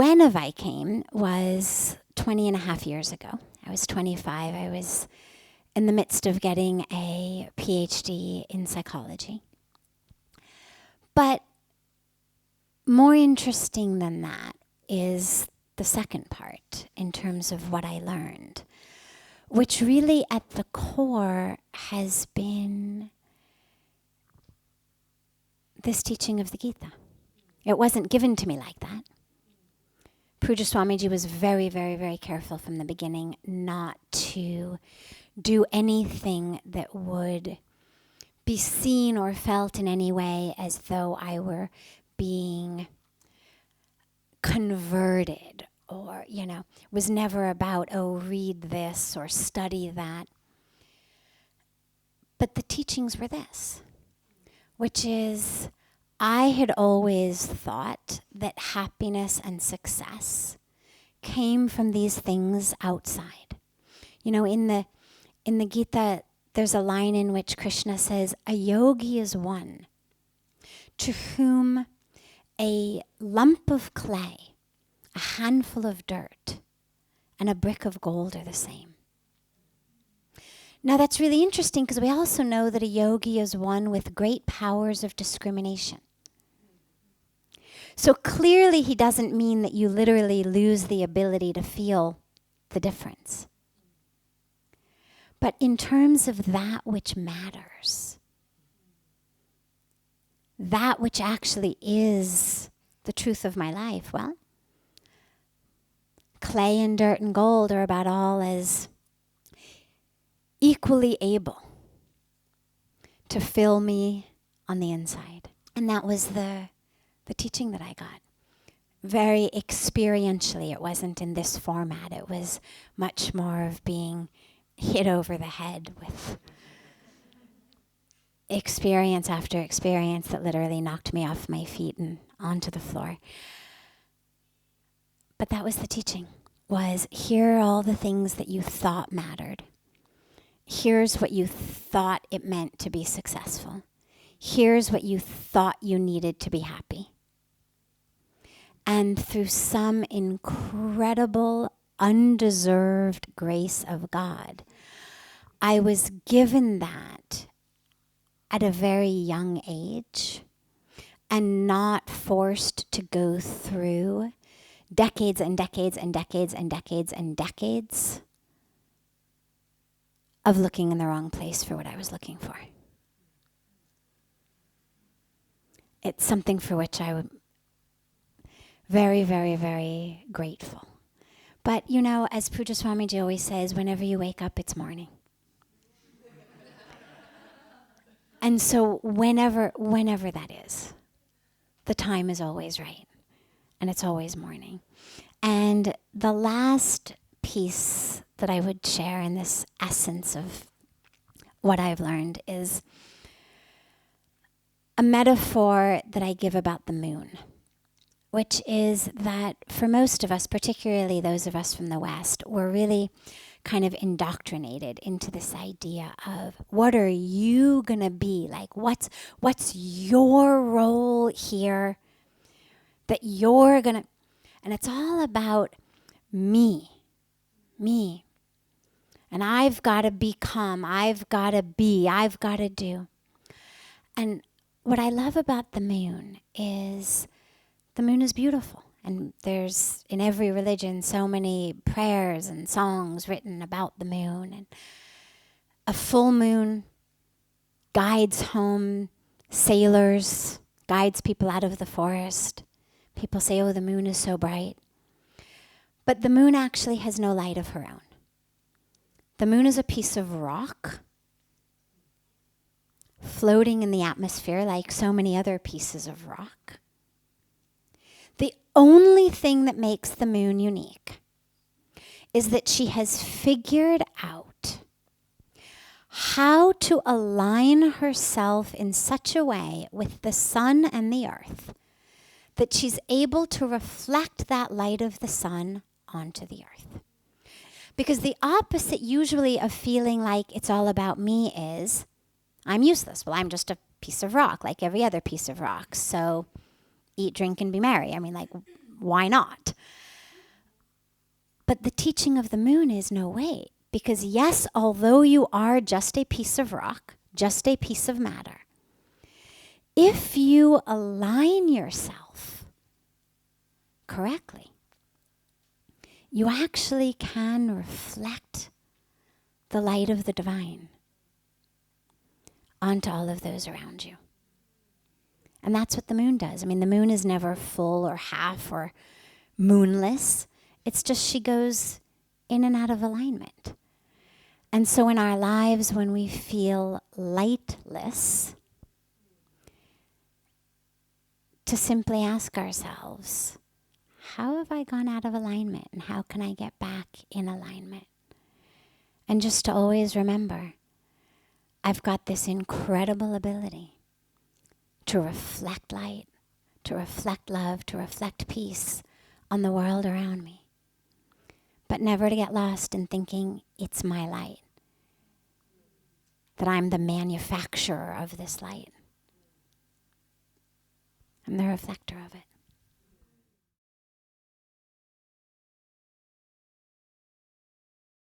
When I came was 20 and a half years ago. I was 25. I was in the midst of getting a PhD in psychology. But more interesting than that is the second part in terms of what I learned, which really at the core has been this teaching of the Gita. It wasn't given to me like that. Pujya Swamiji was very, very, very careful from the beginning not to do anything that would be seen or felt in any way as though I were being converted or, was never about, oh, read this or study that. But the teachings were this, which is I had always thought that happiness and success came from these things outside. In the Gita, there's a line in which Krishna says, a yogi is one to whom a lump of clay, a handful of dirt, and a brick of gold are the same. Now that's really interesting because we also know that a yogi is one with great powers of discrimination. So clearly he doesn't mean that you literally lose the ability to feel the difference. But in terms of that which matters, that which actually is the truth of my life, well, clay and dirt and gold are about all as equally able to fill me on the inside. And that was the teaching that I got. Very experientially, it wasn't in this format. It was much more of being hit over the head with experience after experience that literally knocked me off my feet and onto the floor. But that was the teaching, was here are all the things that you thought mattered. Here's what you thought it meant to be successful. Here's what you thought you needed to be happy. And through some incredible, undeserved grace of God, I was given that at a very young age and not forced to go through decades and decades and decades and decades and decades of looking in the wrong place for what I was looking for. It's something for which I'm very, very, very grateful. But, as Pujya Swamiji always says, whenever you wake up, it's morning. And so whenever that is, the time is always right. And it's always morning. And the last piece that I would share in this essence of what I've learned is a metaphor that I give about the moon, which is that for most of us, particularly those of us from the West, we're really kind of indoctrinated into this idea of what are you going to be? Like, what's your role here that you're going to... And it's all about me. And I've got to become, I've got to be, I've got to do. And what I love about the moon is beautiful. And there's, in every religion, so many prayers and songs written about the moon. And a full moon guides home sailors, guides people out of the forest. People say, oh, the moon is so bright. But the moon actually has no light of her own. The moon is a piece of rock floating in the atmosphere like so many other pieces of rock. The only thing that makes the moon unique is that she has figured out how to align herself in such a way with the sun and the earth that she's able to reflect that light of the sun onto the earth. Because the opposite usually of feeling like it's all about me is, I'm useless. Well, I'm just a piece of rock like every other piece of rock. So eat, drink, and be merry. I mean, like, why not? But the teaching of the moon is no, wait. Because yes, although you are just a piece of rock, just a piece of matter, if you align yourself correctly, you actually can reflect the light of the divine onto all of those around you. And that's what the moon does. I mean, the moon is never full or half or moonless. It's just she goes in and out of alignment. And so in our lives, when we feel lightless, to simply ask ourselves, how have I gone out of alignment and how can I get back in alignment? And just to always remember, I've got this incredible ability to reflect light, to reflect love, to reflect peace on the world around me. But never to get lost in thinking it's my light, that I'm the manufacturer of this light. I'm the reflector of it.